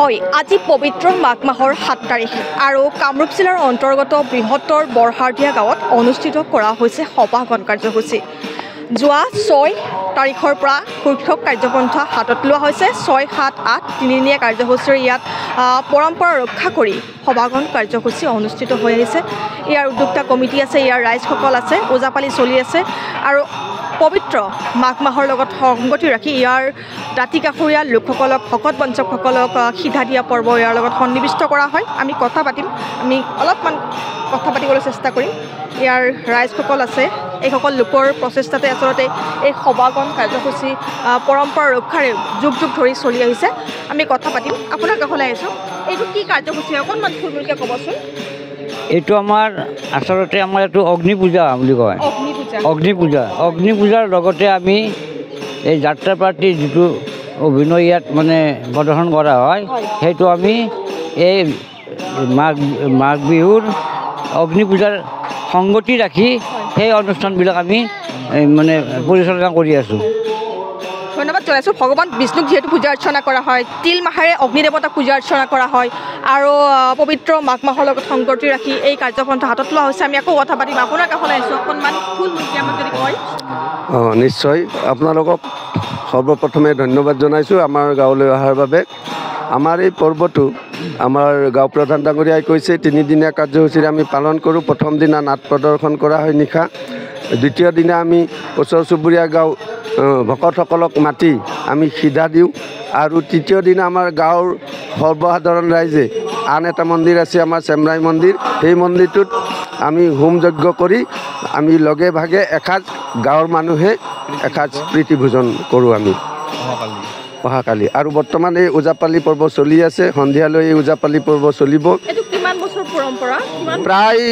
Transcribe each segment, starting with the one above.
হয় আজি পবিত্ৰ মাঘ মাহৰ 7 তাৰিখ আৰু কামৰূপ জিলাৰ অন্তৰ্গত বৃহত্তৰ বৰহাৰদিয়া গাঁৱত অনুষ্ঠিত কৰা হৈছে সভাগন কাৰ্যসূচী। যোৱা 6 তাৰিখৰ পৰা শৈক্ষৱ কাৰ্যপন্থা হাতত লোৱা হৈছে। 6, 7, 8 তিনিদিনীয়া কাৰ্যসূচীৰ ইয়াত পৰম্পৰা ৰক্ষা কৰি সভাগন কাৰ্যসূচী অনুষ্ঠিত হৈ আহিছে। ইয়াৰ উদ্যোক্তা কমিটি আছে, ইয়াৰ ৰাইজসকল আছে, ওজাপালি চলি আছে আৰু পবিত্ৰ মাঘ মাহৰ লগত সংগতি ৰাখি ইয়াৰ দাঁতি কাষৰীয়া লোকসকলক, ভকত বঞ্চকসকলক সিধা দিয়া পৰ্ব ইয়াৰ লগত সন্নিৱিষ্ট কৰা হয়। আমি কথা পাতিম, আমি অলপমান কথা পাতিবলৈ চেষ্টা কৰিম। ইয়াৰ ৰাইজসকল আছে, এইসকল লোকৰ প্ৰচেষ্টাতে আচলতে এই সভাগন কাৰ্যসূচী পৰম্পৰা ৰক্ষাৰে যুগ যুগ ধৰি চলি আহিছে। আমি কথা পাতিম। আপোনাৰ কাষলৈ আহিছোঁ, এইটো কি কাৰ্যসূচী অকণমান থুলমূলকৈ ক'বচোন। এইটো আমাৰ আচলতে আমাৰ এইটো অগ্নি পূজা বুলি কয়। অগ্নি পূজাৰ লগতে আমি এই যাত্ৰা পাৰ্টি যিটো অভিনয় ইয়াত মানে প্ৰদৰ্শন কৰা হয়, সেইটো আমি এই মাঘ বিহুৰ অগ্নি পূজাৰ সংগতি ৰাখি সেই অনুষ্ঠানবিলাক আমি মানে পৰিচালনা কৰি আছোঁ। ধন্যবাদ জনাইছোঁ। ভগৱান বিষ্ণুক যিহেতু পূজা অৰ্চনা কৰা হয়, তিল মাহেৰে অগ্নি দেৱতাক পূজা অৰ্চনা কৰা হয় আৰু পবিত্ৰ মাঘ মাহৰ লগত সংগতি ৰাখি এই কাৰ্যপন্থা হাতত লোৱা হৈছে। আমি আকৌ কথা পাতিম। আপোনাৰ কাষলৈ আহিছোঁ, অকণমান থুলমূলকৈ আমাক যদি কয়। নিশ্চয়, আপোনালোকক সৰ্বপ্ৰথমে ধন্যবাদ জনাইছোঁ আমাৰ গাঁৱলৈ অহাৰ বাবে। আমাৰ এই পৰ্বটো আমাৰ গাঁও প্ৰধান ডাঙৰীয়াই কৈছে 3দিনীয়া কাৰ্যসূচীৰে আমি পালন কৰোঁ। প্ৰথম দিনা নাট প্ৰদৰ্শন কৰা হয় নিশা, দ্বিতীয় দিনা আমি ওচৰ চুবুৰীয়া গাঁও ভকতসকলক মাতি আমি সিধা দিওঁ আৰু তৃতীয় দিনা আমাৰ গাঁৱৰ সৰ্বসাধাৰণ ৰাইজে আন এটা মন্দিৰ আছে আমাৰ চেমৰাই মন্দিৰ, সেই মন্দিৰটোত আমি হোম যজ্ঞ কৰি আমি লগে ভাগে এসাঁজ গাঁৱৰ মানুহে এসাঁজ প্ৰীতি ভোজন কৰোঁ আমি অহাকালি। আৰু বৰ্তমান এই ওজাপালি পৰ্ব চলি আছে, সন্ধিয়ালৈ এই ওজাপালি পৰ্ব চলিব। প্ৰায়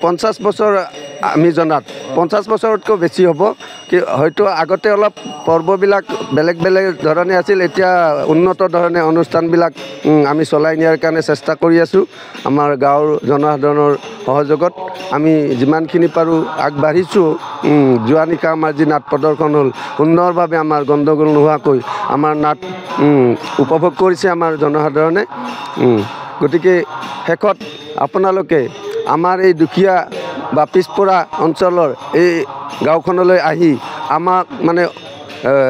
50 বছৰ আমি জনাত 50 বছৰতকৈ বেছি হ'ব। হয়তো আগতে অলপ পৰ্ববিলাক বেলেগ বেলেগ ধৰণে আছিল, এতিয়া উন্নত ধৰণে অনুষ্ঠানবিলাক আমি চলাই নিয়াৰ কাৰণে চেষ্টা কৰি আছোঁ। আমাৰ গাঁৱৰ জনসাধাৰণৰ সহযোগত আমি যিমানখিনি পাৰোঁ আগবাঢ়িছোঁ। যোৱা নিশা আমাৰ যি নাট প্ৰদৰ্শন হ'ল, সুন্দৰভাৱে আমাৰ গণ্ডগোল নোহোৱাকৈ আমাৰ নাট উপভোগ কৰিছে আমাৰ জনসাধাৰণে। গতিকে শেষত আপোনালোকে আমাৰ এই দুখীয়া বা পিছপৰা অঞ্চলৰ এই গাঁওখনলৈ আহি আমাক মানে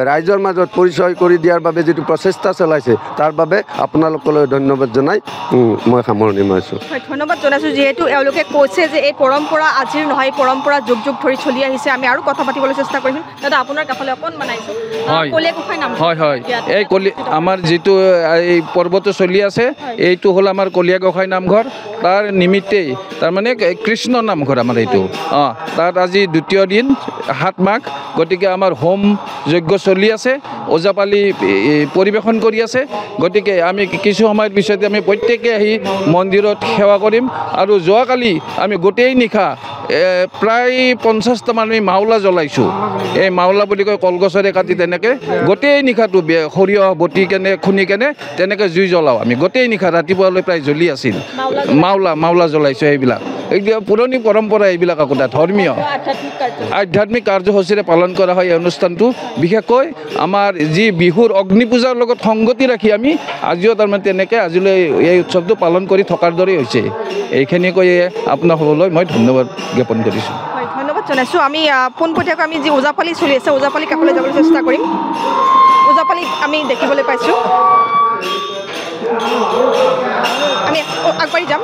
ৰাইজৰ মাজত পৰিচয় কৰি দিয়াৰ বাবে যিটো প্ৰচেষ্টা চলাইছে, তাৰ বাবে আপোনালোকলৈ ধন্যবাদ জনাই মই সামৰণি মাৰিছোঁ। ধন্যবাদ জনাইছোঁ। যিহেতু এওঁলোকে কৈছে যে এই পৰম্পৰা আজিৰ নহয়, পৰম্পৰা যুগ যুগ ধৰি চলি আহিছে। আমি আৰু কথা পাতিবলৈ চেষ্টা কৰিছোঁ। দাদা, আপোনাৰ কাষলৈ অকণমান আহিছোঁ। কলীয়া গোসাঁই নাম। হয়, এই আমাৰ যিটো এই পৰ্বটো চলি আছে, এইটো হ'ল আমাৰ কলীয়া গোসাঁই নামঘৰ। তাৰ নিমিত্তেই তাৰমানে কৃষ্ণ নামঘৰ আমাৰ এইটো। তাত আজি দ্বিতীয় দিন 7 মাঘ, গতিকে আমাৰ হোম যজ্ঞ চলি আছে, ওজাপালি পৰিৱেশন কৰি আছে। গতিকে আমি কিছু সময়ৰ পিছতে আমি প্ৰত্যেকে আহি মন্দিৰত সেৱা কৰিম। আৰু যোৱাকালি আমি গোটেই নিশা প্ৰায় 50টামান আমি মাওলা জ্বলাইছোঁ। এই মাওলা বুলি কয় কলগছৰে কাটি তেনেকৈ গোটেই নিশাটো সৰিয়হ বটি কেনে খুন্দি কেনে তেনেকৈ জুই জ্বলাওঁ আমি। গোটেই নিশা ৰাতিপুৱালৈ প্ৰায় জ্বলি আছিল। মাওলা জ্বলাইছোঁ। এইবিলাক এইবিলাক পুৰণি পৰম্পৰা, এইবিলাক আকৌ ধৰ্মীয় আধ্যাত্মিক কাৰ্যসূচীৰে পালন কৰা হয় এই অনুষ্ঠানটো। বিশেষকৈ আমাৰ যি বিহুৰ অগ্নি পূজাৰ লগত সংগতি ৰাখি আমি আজিও তাৰমানে তেনেকৈ আজিলৈ এই উৎসৱটো পালন কৰি থকাৰ দৰেই হৈছে। এইখিনি কৈয়ে আপোনাসকললৈ মই ধন্যবাদ জ্ঞাপন কৰিছোঁ। ধন্যবাদ জনাইছোঁ। আমি পোনপটীয়াকৈ আমি যি ওজাপালি চলি আছে, ওজাপালি কাষলৈ যাবলৈ চেষ্টা কৰিম। ওজাপালি আমি দেখিবলৈ পাইছোঁ। আমি আগবাঢ়ি যাম।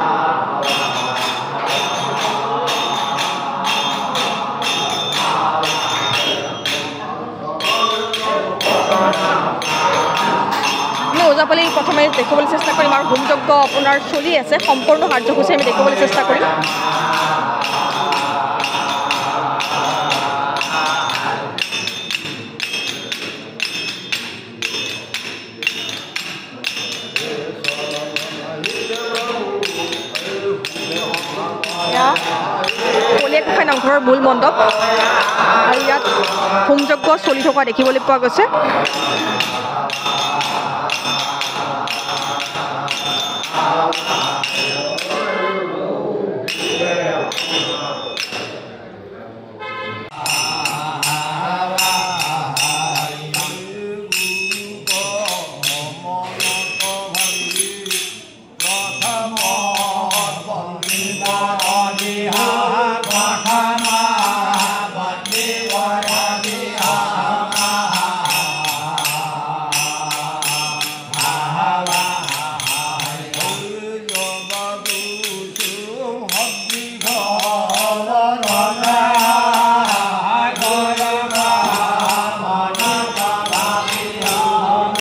ওজাপালি প্ৰথমে দেখিবলৈ চেষ্টা কৰিম আৰু হোম যজ্ঞ আপোনাৰ চলি আছে, সম্পূৰ্ণ কাৰ্যসূচী আমি দেখিবলৈ চেষ্টা কৰিম। কলীয়া গোসাঁই নামঘৰৰ মূল মণ্ডপ আৰু ইয়াত হোম যজ্ঞ চলি থকা দেখিবলৈ পোৱা গৈছে।